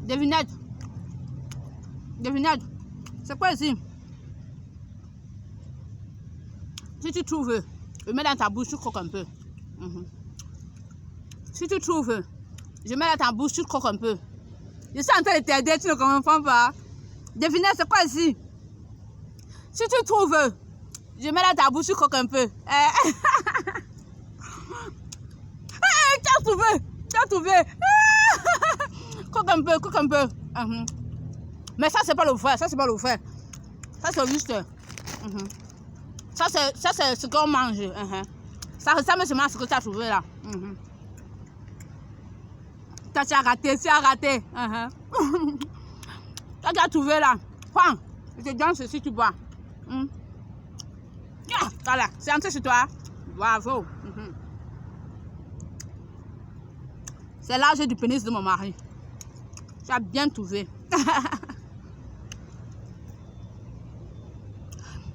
Devinette. Devinette. C'est quoi ici? Si tu trouves, je mets dans ta bouche, tu croques un peu. Si tu trouves, je mets dans ta bouche, tu croques un peu. Je suis en train de t'aider, tu ne comprends pas. Devinette, c'est quoi ici? Si tu trouves, je mets dans ta bouche, tu croques un peu. Tu as trouvé! Tu as trouvé! Croque un peu, croque un peu. Mais ça, c'est pas le vrai. Ça, c'est pas le vrai. Ça, c'est juste. Ça, c'est ce qu'on mange. Ça ressemble seulement à ce que tu as trouvé là. Toi, tu as raté, tu as raté. Toi, tu as trouvé là. Prends. Je te donne ceci, tu bois. Voilà, c'est entré chez toi. Bravo. C'est l'âge du pénis de mon mari. Tu as bien trouvé.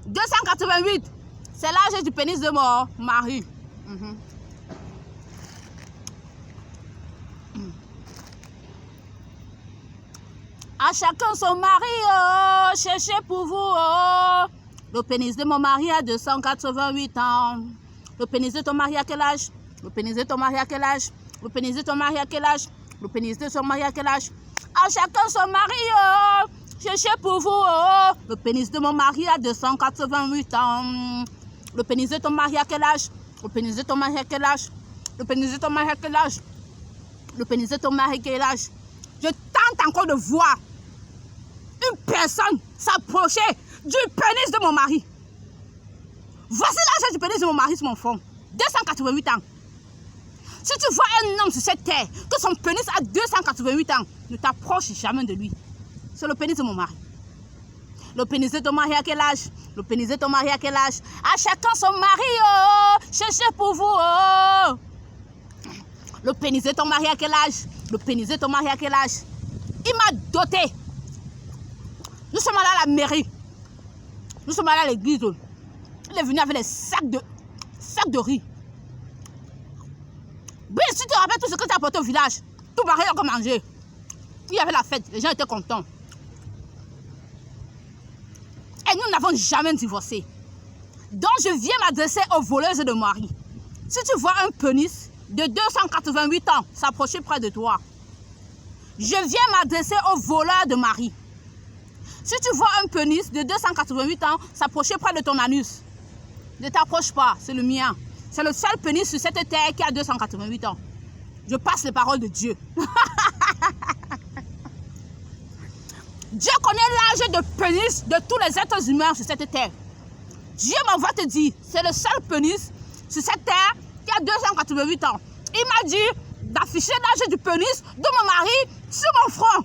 288. C'est l'âge du pénis de mon mari. À chacun son mari, oh, cherchez pour vous, oh. Le pénis de mon mari a 288 ans. Le pénis de ton mari à quel âge? Le pénis de ton mari à quel âge? Le pénis de ton mari à quel âge? Le pénis de son mari à quel âge? À chacun son mari, oh. Cherchez pour vous, oh. Le pénis de mon mari a 288 ans. Le pénis de ton mari à quel âge? Le pénis de ton mari à quel âge? Le pénis de ton mari à quel âge? Le pénis de ton mari à quel âge? Je tente encore de voir une personne s'approcher du pénis de mon mari. Voici l'âge du pénis de mon mari sur mon front. 288 ans. Si tu vois un homme sur cette terre, que son pénis a 288 ans, ne t'approche jamais de lui. C'est le pénis de mon mari. Le pénis de ton mari à quel âge? Le pénis de ton mari à quel âge? À chacun son mari, oh. Cherchez pour vous, oh. Le pénis de ton mari à quel âge? Le pénis de ton mari à quel âge? Il m'a doté. Nous sommes allés à la mairie. Nous sommes allés à l'église. Il est venu avec des sacs de riz. Oui, si tu te rappelles tout ce que tu as apporté au village, tout pareil qu'on mangeait. Il y avait la fête, les gens étaient contents. Et nous n'avons jamais divorcé. Donc je viens m'adresser aux voleuses de mari. Si tu vois un pénis de 288 ans s'approcher près de toi, je viens m'adresser aux voleurs de mari. Si tu vois un pénis de 288 ans s'approcher près de ton anus, ne t'approche pas, c'est le mien. C'est le seul pénis sur cette terre qui a 288 ans. Je passe les paroles de Dieu. Dieu connaît l'âge de pénis de tous les êtres humains sur cette terre. Dieu m'envoie te dire, c'est le seul pénis sur cette terre qui a 288 ans. Il m'a dit d'afficher l'âge du pénis de mon mari sur mon front.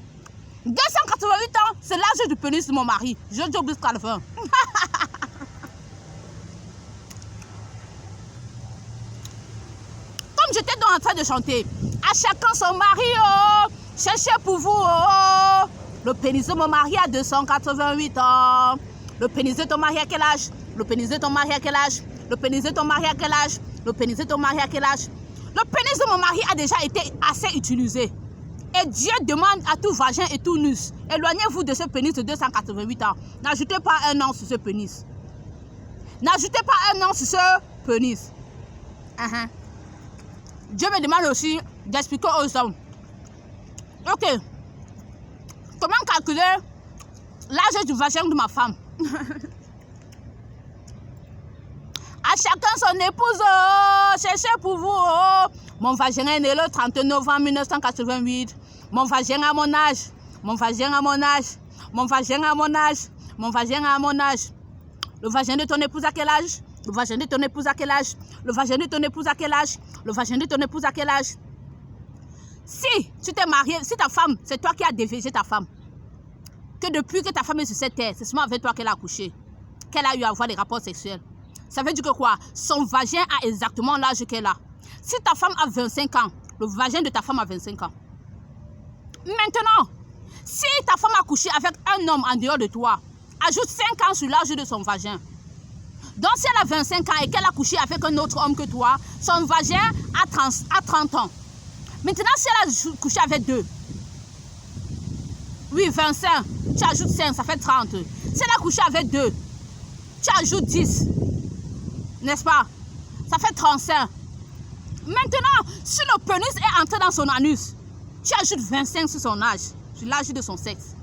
288 ans, c'est l'âge du pénis de mon mari. Je dis jusqu'à la fin. Comme j'étais donc en train de chanter, à chacun son mari, oh, cherchez pour vous, oh. Le pénis de mon mari a 288 ans. Le pénis de ton mari à quel âge? Le pénis de ton mari à quel âge? Le pénis de ton mari à quel âge? Le pénis de ton mari à quel âge? Le pénis de mon mari a déjà été assez utilisé. Et Dieu demande à tout vagin et tout nus, éloignez-vous de ce pénis de 288 ans. N'ajoutez pas un an sur ce pénis. N'ajoutez pas un an sur ce pénis. Dieu me demande aussi d'expliquer aux hommes. Ok. Comment calculer l'âge du vagin de ma femme? À chacun son épouse, oh, cherchez pour vous, oh. Mon vagin est né le 30 novembre 1988. Mon vagin a mon âge. Mon vagin a mon âge. Mon vagin a mon âge. Mon vagin a mon âge. Le vagin de ton épouse à quel âge? Le vagin de ton épouse à quel âge? Le vagin de ton épouse à quel âge? Le vagin de ton épouse à quel âge? Si tu t'es marié, si ta femme, c'est toi qui as dévégé ta femme, que depuis que ta femme est sur cette terre, c'est seulement avec toi qu'elle a accouché, qu'elle a eu à avoir des rapports sexuels. Ça veut dire que quoi? Son vagin a exactement l'âge qu'elle a. Si ta femme a 25 ans, le vagin de ta femme a 25 ans. Maintenant, si ta femme a couché avec un homme en dehors de toi, ajoute 5 ans sur l'âge de son vagin. Donc si elle a 25 ans et qu'elle a couché avec un autre homme que toi, son vagin a 30 ans. Maintenant, si elle a couché avec deux, Oui, 25. Tu ajoutes 5, ça fait 30. Si elle a couché avec 2, tu ajoutes 10. N'est-ce pas? Ça fait 35. Maintenant, si le pénis est entré dans son anus, tu ajoutes 25 sur son âge, sur l'âge de son sexe.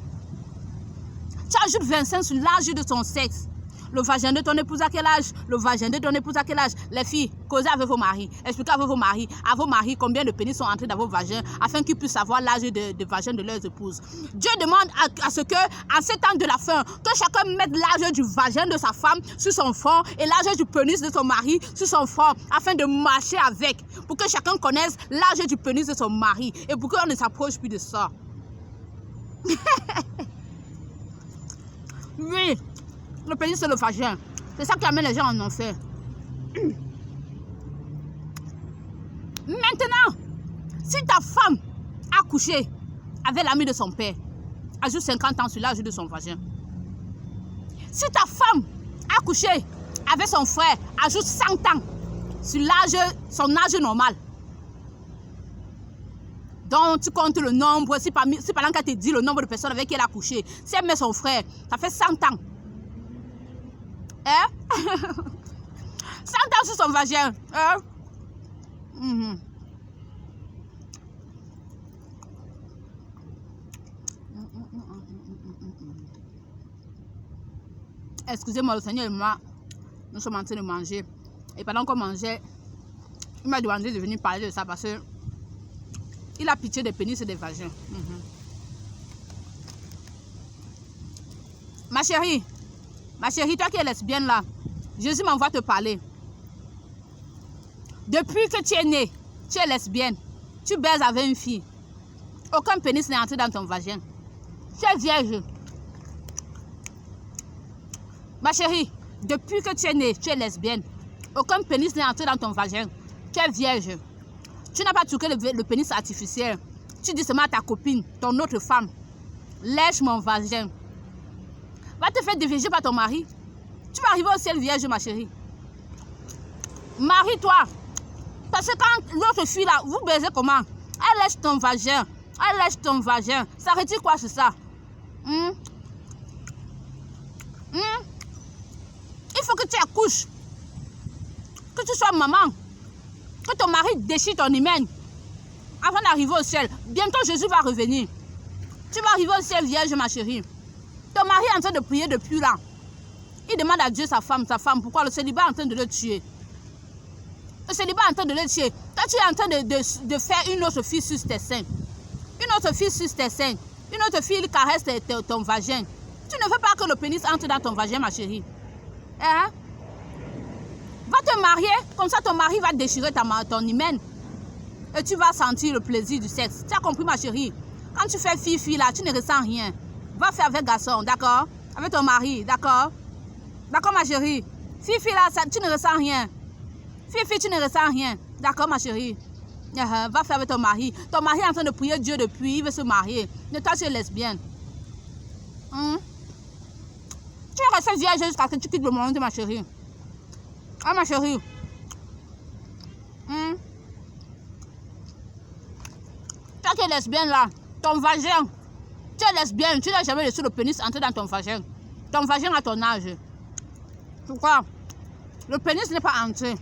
Tu ajoutes 25 sur l'âge de son sexe. Le vagin de ton épouse à quel âge? Le vagin de ton épouse à quel âge? Les filles, causez avec vos maris. Expliquez à vos maris combien de pénis sont entrés dans vos vagins afin qu'ils puissent savoir l'âge de vagin de leurs épouses. Dieu demande à ce que, en ces temps de la fin, que chacun mette l'âge du vagin de sa femme sur son front et l'âge du pénis de son mari sur son front afin de marcher avec. Pour que chacun connaisse l'âge du pénis de son mari et pour qu'on ne s'approche plus de ça. Oui. Le pénis, c'est le vagin. C'est ça qui amène les gens en enfer. Maintenant, si ta femme a couché avec l'ami de son père, ajoute 50 ans sur l'âge de son vagin. Si ta femme a couché avec son frère, ajoute 100 ans sur son âge normal. Donc, tu comptes le nombre. Si pendant qu'elle te dit le nombre de personnes avec qui elle a couché, si elle met son frère, ça fait 100 ans. Hein? 100 ans sur son vagin. Hein? Excusez-moi, le Seigneur et moi, nous sommes en train de manger. Et pendant qu'on mangeait, il m'a demandé de venir parler de ça parce que il a pitié des pénis et des vagins. Ma chérie, toi qui es lesbienne là, Jésus m'envoie te parler. Depuis que tu es née, tu es lesbienne, tu baises avec une fille. Aucun pénis n'est entré dans ton vagin. Tu es vierge. Ma chérie, depuis que tu es née, tu es lesbienne. Aucun pénis n'est entré dans ton vagin. Tu es vierge. Tu n'as pas touché le pénis artificiel. Tu dis seulement à ta copine, ton autre femme, lèche mon vagin. Va te faire déviger par ton mari. Tu vas arriver au ciel vierge, ma chérie. Marie-toi. Parce que quand l'autre fille là, vous baisez comment? Elle lèche ton vagin. Elle lèche ton vagin. Ça retire quoi sur ça? Il faut que tu accouches. Que tu sois maman. Que ton mari déchire ton hymen. Avant d'arriver au ciel. Bientôt Jésus va revenir. Tu vas arriver au ciel vierge, ma chérie. Ton mari est en train de prier depuis là. Il demande à Dieu sa femme. Pourquoi le célibat est en train de le tuer? Le célibat est en train de le tuer. Toi, tu es en train de faire une autre fille sur tes seins. Une autre fille sur tes seins. Une autre fille qui caresse ton vagin. Tu ne veux pas que le pénis entre dans ton vagin, ma chérie. Hein? Va te marier. Comme ça, ton mari va déchirer ton hymen. Et tu vas sentir le plaisir du sexe. Tu as compris, ma chérie? Quand tu fais fille là, tu ne ressens rien. Va faire avec garçon, d'accord? Avec ton mari, d'accord? D'accord, ma chérie? Fille là, tu ne ressens rien. Fille, tu ne ressens rien. D'accord, ma chérie? Va faire avec ton mari. Ton mari est en train de prier Dieu depuis, il veut se marier. Mais toi, tu es lesbienne. Tu es restée vierge jusqu'à ce que tu quittes le monde, ma chérie. Ah, ma chérie. Toi qui es lesbienne là, ton vagin. Tu es lesbienne, tu n'as jamais laissé le pénis entrer dans ton vagin. Ton vagin a ton âge. Pourquoi? Le pénis n'est pas entré.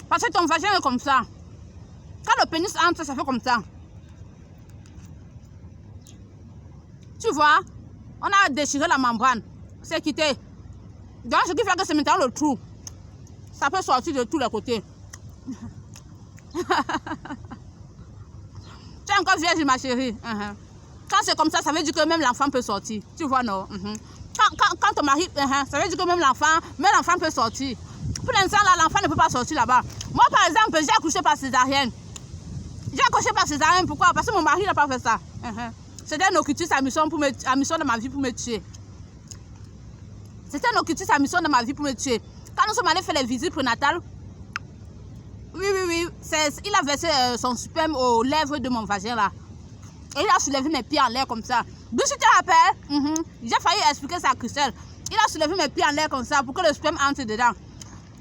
Parce que ton vagin est comme ça. Quand le pénis entre, ça fait comme ça. Tu vois, on a déchiré la membrane. C'est quitté. Donc, ce qui fait que c'est maintenant le trou. Ça peut sortir de tous les côtés. Tu es encore vierge, ma chérie. Quand c'est comme ça veut dire que même l'enfant peut sortir. Tu vois, non? Quand ton mari, ça veut dire que même l'enfant peut sortir. Pour l'instant, là, l'enfant ne peut pas sortir là-bas. Moi, par exemple, j'ai accouché par césarienne. J'ai accouché par césarienne, pourquoi? Parce que mon mari n'a pas fait ça. C'était un occultiste à mission de ma vie pour me tuer. C'était un occultiste à mission de ma vie pour me tuer. Quand nous sommes allés faire les visites prénatales, oui, il a versé son sperme aux lèvres de mon vagin là. Et il a soulevé mes pieds en l'air comme ça. D'où tu te rappelles? J'ai failli expliquer ça à Christelle. Il a soulevé mes pieds en l'air comme ça pour que le sperme entre dedans.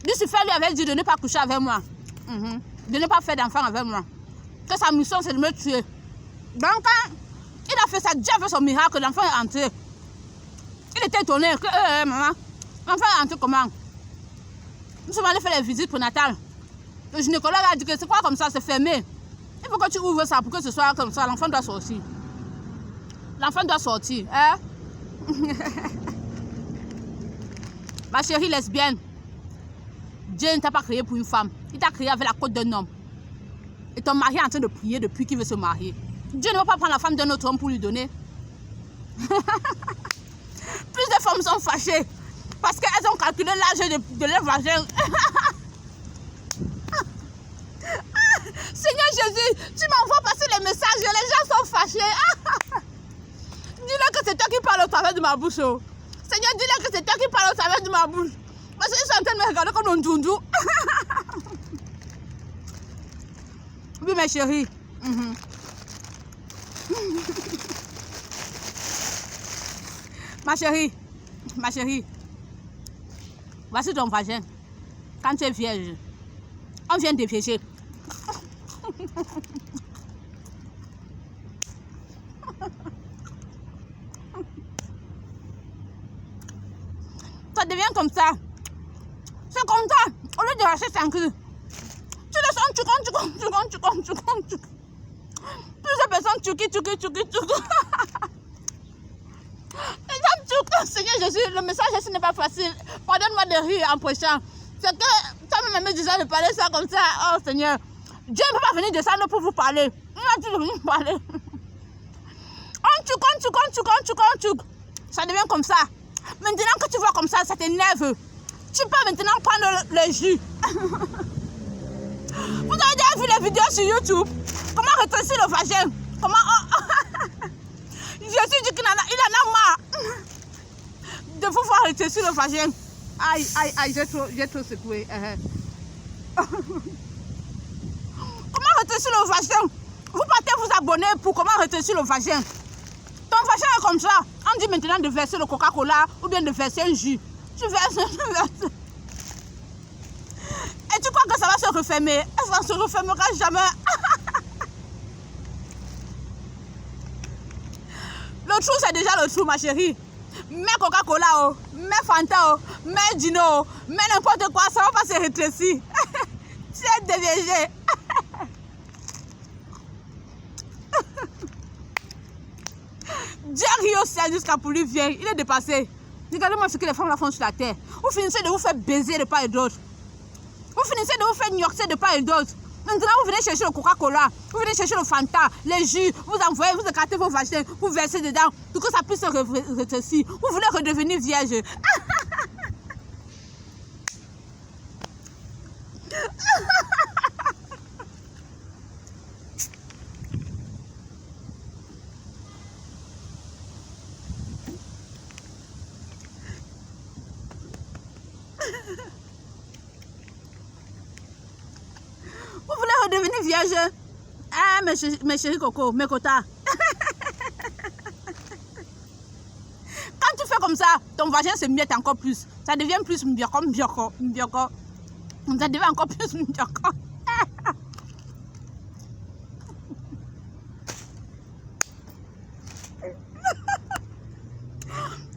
Lucifer lui avait dit de ne pas coucher avec moi. De ne pas faire d'enfant avec moi. Que sa mission c'est de me tuer. Donc, quand il a fait ça, Dieu a fait son miracle, l'enfant est entré. Il était étonné que, maman, l'enfant est entré comment? Nous sommes allés faire les visites prénatales. Le gynécologue a dit que c'est quoi comme ça, c'est fermé. Il faut que tu ouvres ça pour que ce soit comme ça, l'enfant doit sortir. L'enfant doit sortir, hein? Ma chérie lesbienne, Dieu ne t'a pas créé pour une femme. Il t'a créé avec la côte d'un homme. Et ton mari est en train de prier depuis qu'il veut se marier. Dieu ne va pas prendre la femme d'un autre homme pour lui donner. Plus de femmes sont fâchées parce qu'elles ont calculé l'âge de leur vagin. Seigneur Jésus, tu m'envoies passer les messages, les gens sont fâchés. Dis-leur que c'est toi qui parles au travers de ma bouche. Oh. Seigneur, dis-leur que c'est toi qui parles au travers de ma bouche. Parce qu'ils sont en train de me regarder comme un doudou. Oui, mes chéris. Ma chérie, voici ton vagin. Quand tu es vierge, on vient dévieger. Ça devient comme ça. C'est comme ça. Au lieu de lâcher 5 clous, tu le sens, tu comptes. Plusieurs personnes, tu Seigneur Jésus, le message ce n'est pas facile. Pardonne-moi de rire en prêchant. C'est que toi-même me disant de parler ça comme ça. Oh Seigneur, Dieu ne peut pas venir descendre pour vous parler. Il va toujours venir parler. Tu comptes. Ça devient comme ça. Maintenant que tu vois comme ça t'énerve. Tu peux maintenant prendre le jus. Vous avez déjà vu les vidéos sur YouTube? Comment rétrécir le vagin? Comment... Jésus dit qu'il en a marre de vous voir rétrécir le vagin. Aïe, j'ai trop secoué. Comment rétrécir le vagin? Vous partez vous abonner pour comment rétrécir le vagin. Ton vagin est comme ça. On dit maintenant de verser le Coca-Cola ou bien de verser un jus. Tu verses. Et tu crois que ça va se refermer? Ça ne se refermera jamais. Le trou, c'est déjà le trou, ma chérie. Mets Coca-Cola, oh, mets Fanta, oh, mets Dino, oh, mets n'importe quoi, ça ne va pas se rétrécir. Tu es déviégé. Dieu rit au ciel jusqu'à pour lui vient. Il est dépassé. Regardez-moi ce que les femmes là font sur la terre. Vous finissez de vous faire baiser de part et d'autre. Vous finissez de vous faire gnoxer de part et d'autre. Maintenant, vous venez chercher le Coca-Cola, vous venez chercher le Fanta, les jus, vous envoyez, vous écartez vos vagins, vous versez dedans pour que ça puisse se rétrécir. Vous voulez redevenir vierge. Vous voulez redevenir vierge? Ah, mes chéris coco, mes quotas. Quand tu fais comme ça, ton vagin se miette encore plus. Ça devient plus mbioko. Ça devient encore plus mbioko.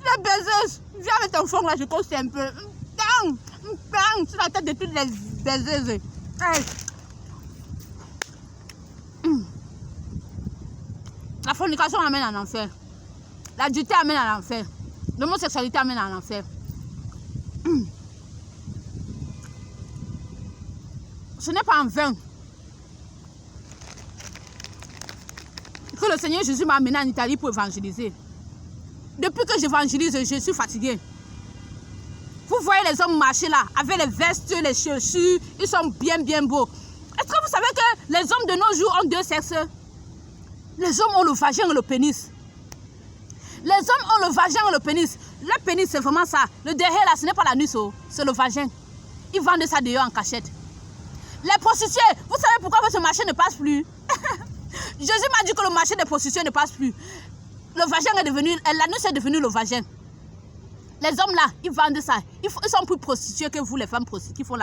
La baiseuse, viens avec ton fond là, je conseille un peu. Bang, sur la tête de toutes les baiseuses. Hey. La fornication amène en enfer. L'adultère amène à l'enfer. L'homosexualité amène à l'enfer. Ce n'est pas en vain que le Seigneur Jésus m'a amené en Italie pour évangéliser. Depuis que j'évangélise, je suis fatiguée. Vous voyez les hommes marcher là, avec les vestes, les chaussures, ils sont bien beaux. Est-ce que vous savez que les hommes de nos jours ont 2 sexes? Les hommes ont le vagin et le pénis. Les hommes ont le vagin et le pénis. Le pénis, c'est vraiment ça. Le derrière là, ce n'est pas la nuit, c'est le vagin. Ils vendent ça dehors en cachette. Les prostituées, vous savez pourquoi ce marché ne passe plus? Jésus m'a dit que le marché des prostituées ne passe plus. Le vagin est devenu, l'anus est devenu le vagin. Les hommes là, ils vendent ça. Ils sont plus prostitués que vous, les femmes qui font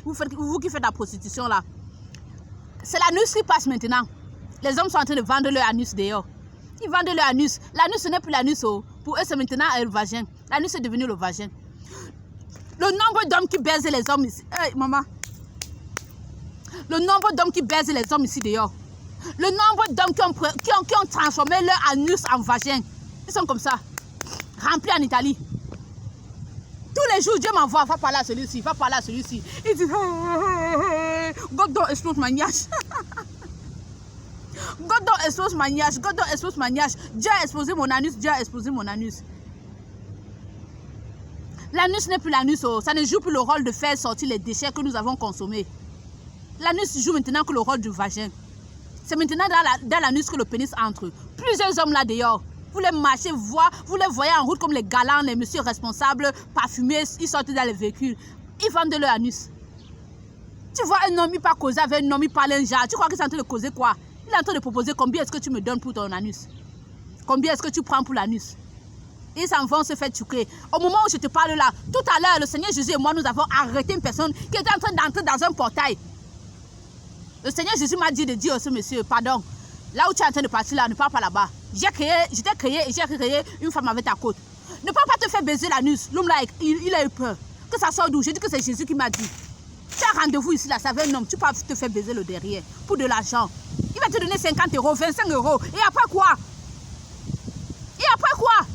vous qui faites la prostitution là. C'est l'anus qui passe maintenant. Les hommes sont en train de vendre leur anus dehors. Ils vendent leur anus. L'anus, ce n'est plus l'anus. Oh. Pour eux, c'est maintenant le vagin. L'anus est devenu le vagin. Le nombre d'hommes qui baisent les hommes ici. Hey, maman. Le nombre d'hommes qui baisent les hommes ici dehors. Le nombre d'hommes qui ont transformé leur anus en vagin. Ils sont comme ça. Remplis en Italie. Tous les jours, Dieu m'envoie. Va parler à celui-ci. Va parler à celui-ci. Il dit God don't expose my nyash. God don't expose my nyash. God don't expose my nyash. Dieu a exposé mon anus. Dieu a exposé mon anus. L'anus n'est plus l'anus. Oh. Ça ne joue plus le rôle de faire sortir les déchets que nous avons consommés. L'anus joue maintenant que le rôle du vagin. C'est maintenant dans l'anus que le pénis entre. Plusieurs hommes là dehors. Vous les marchez, vous les voyez en route comme les galants, les messieurs responsables, parfumés, ils sortent dans les véhicules. Ils vendent leur anus. Tu vois un homme, il part causer avec un homme, il parle un genre. Tu crois qu'il est en train de causer quoi? Il est en train de proposer combien est-ce que tu me donnes pour ton anus? Combien est-ce que tu prends pour l'anus? Ils s'en vont se faire tuer. Au moment où je te parle là, tout à l'heure, le Seigneur Jésus et moi, nous avons arrêté une personne qui était en train d'entrer dans un portail. Le Seigneur Jésus m'a dit de dire à ce monsieur, pardon, là où tu es en train de partir là, ne pars pas là-bas. Je t'ai créé et j'ai créé une femme avec ta côte. Ne pars pas te faire baiser l'anus. L'homme là, il a eu peur. Que ça sort d'où? J'ai dit que c'est Jésus qui m'a dit. Tu as rendez-vous ici là, ça veut un homme, tu peux te faire baiser le derrière pour de l'argent. Il va te donner 50 euros, 25 euros. Et après quoi? Et après quoi?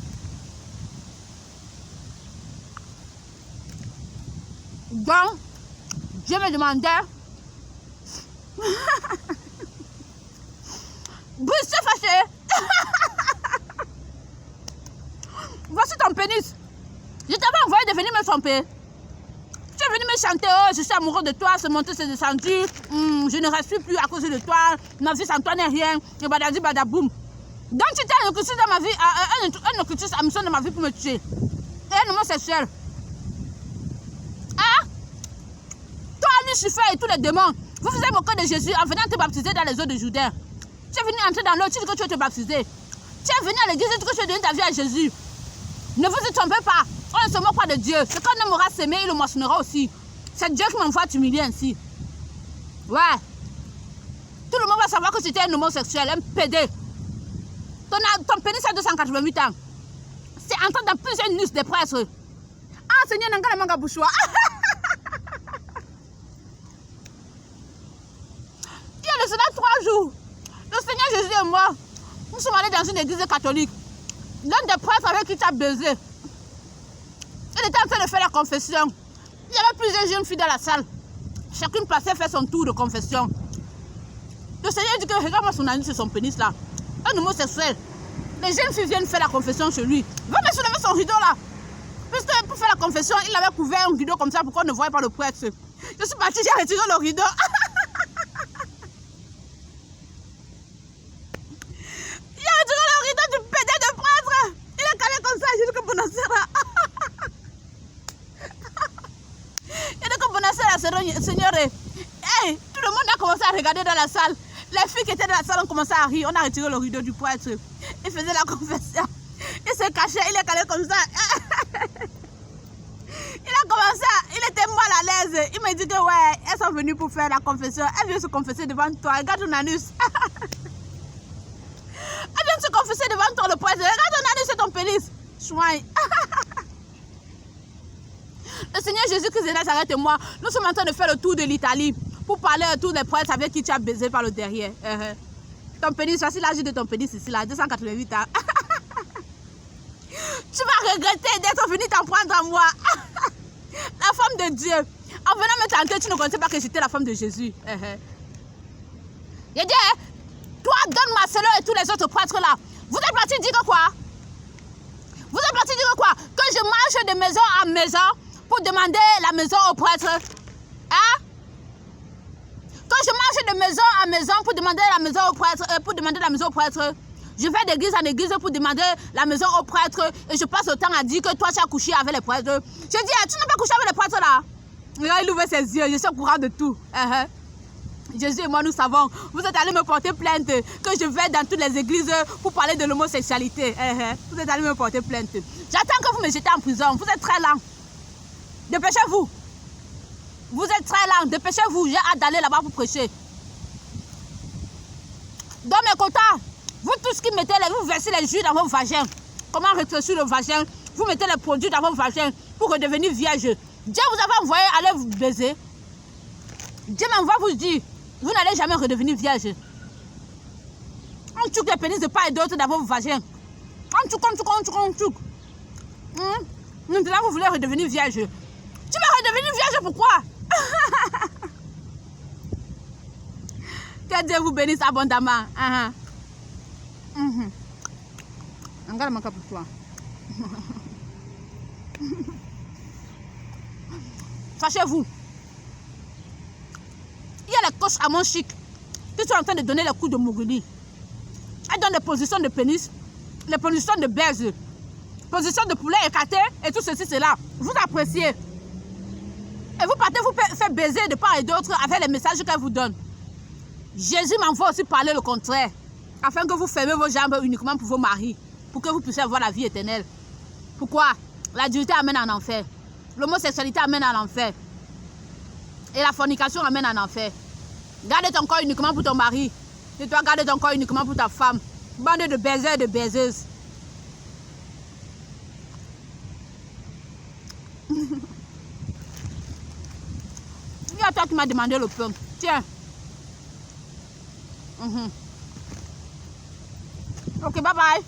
Donc, je me demandais. Bruce, c'est fâché. Voici ton pénis. Je t'avais envoyé de venir me tromper. Tu es venu me chanter, oh, je suis amoureux de toi, c'est monté, c'est descendu. Je ne respire plus à cause de toi. Ma vie sans toi n'est rien. Et badadi badaboum. Donc tu étais un occultus dans ma vie, un occultus à mission dans ma vie pour me tuer. Et un homosexuel. Hein? Toi, Lucifer et tous les démons, vous faisiez moquer de Jésus en venant te baptiser dans les eaux de Jourdain. Tu es venu entrer dans l'eau, tu dis que tu veux te baptiser. Tu es venu à l'église, tu dis que tu veux donner ta vie à Jésus. Ne vous y trompez pas. On ne se moque pas de Dieu. Ce qu'on aura sémé, il le moissonnera aussi. C'est Dieu qui m'envoie t'humilier ainsi. Ouais. Tout le monde va savoir que tu étais un homosexuel, un pédé. Ton pénis a 288 ans. C'est entré dans plusieurs nus des prêtres. Ah, Seigneur, n'engage manga bouchoua. Il y a de cela 3 jours. Le Seigneur Jésus et moi, nous sommes allés dans une église catholique. L'un des prêtres avec qui tu as baisé. Il était en train de faire la confession. Il y avait plusieurs jeunes filles dans la salle. Chacune passait faire son tour de confession. Le Seigneur dit que regarde-moi son anus et son pénis là. Un homosexuel. Les jeunes filles viennent faire la confession chez lui. Va me soulever son rideau là. Puisque pour faire la confession, il avait couvert un rideau comme ça pour qu'on ne voie pas le prêtre. Je suis partie, j'ai retiré le rideau. Seigneur, hey, tout le monde a commencé à regarder dans la salle. Les filles qui étaient dans la salle ont commencé à rire. On a retiré le rideau du prêtre. Il faisait la confession. Il se cachait, il est calé comme ça. Il a commencé, il était mal à l'aise. Il m'a dit que ouais, elles sont venues pour faire la confession. Elles viennent se confesser devant toi. Regarde ton anus. Elles viennent se confesser devant toi, le prêtre. Regarde ton anus et ton pénis. Chouin. Le Seigneur Jésus-Christ de Nazareth et moi, nous sommes en train de faire le tour de l'Italie pour parler à tous les prêtres avec qui tu as baisé par le derrière. Ton pénis, voici l'âge de ton pénis ici, là, 288 ans. Tu vas regretter d'être venu t'en prendre à moi. La femme de Dieu. En venant me tenter, tu ne connaissais pas que j'étais la femme de Jésus. J'ai dit, toi, donne ma sœur et tous les autres prêtres là. Vous êtes partis dire quoi? Vous êtes partis dire quoi? Que je marche de maison en maison pour demander la maison au prêtre. Hein? Quand je marche de maison en maison pour demander la maison au prêtre, je vais d'église en église pour demander la maison au prêtre et je passe le temps à dire que toi tu as couché avec les prêtres. Je dis, tu n'as pas couché avec les prêtres là? Là, il ouvre ses yeux, je suis au courant de tout. Jésus et moi, nous savons. Vous êtes allés me porter plainte que je vais dans toutes les églises pour parler de l'homosexualité. Vous êtes allés me porter plainte. J'attends que vous me jetez en prison. Vous êtes très lent. Dépêchez-vous. Vous êtes très lent. Dépêchez-vous. J'ai hâte d'aller là-bas pour prêcher. Dans mes quotas, vous tous qui mettez vous versez les jus dans vos vagins. Comment rétrécir le vagin? Vous mettez les produits dans vos vagins pour redevenir vierge. Dieu vous a envoyé aller vous baiser. Dieu m'envoie vous dire, vous n'allez jamais redevenir vierge. On tchouk les pénis de part et d'autre dans vos vagins. On tchouk. Maintenant vous voulez redevenir vierge. Tu vas redevenir vierge pourquoi? Que Dieu vous bénisse abondamment. Regarde mon cas pour toi. Sachez-vous, il y a les coachs à mon chic qui sont en train de donner les coups de Mowgli. Elles donnent des positions de pénis, les positions de baise, positions de poulet écarté et tout ceci, cela. Vous appréciez. Et vous partez vous faire baiser de part et d'autre avec les messages qu'elle vous donne. Jésus m'envoie aussi parler le contraire, afin que vous fermez vos jambes uniquement pour vos maris, pour que vous puissiez avoir la vie éternelle. Pourquoi? La dureté amène en enfer. L'homosexualité amène en enfer. Et la fornication amène en enfer. Garde ton corps uniquement pour ton mari. Et toi, garde ton corps uniquement pour ta femme. Bande de baiseurs et de baiseuses. Il y a toi qui m'as demandé le pain. Tiens. Ok, bye bye.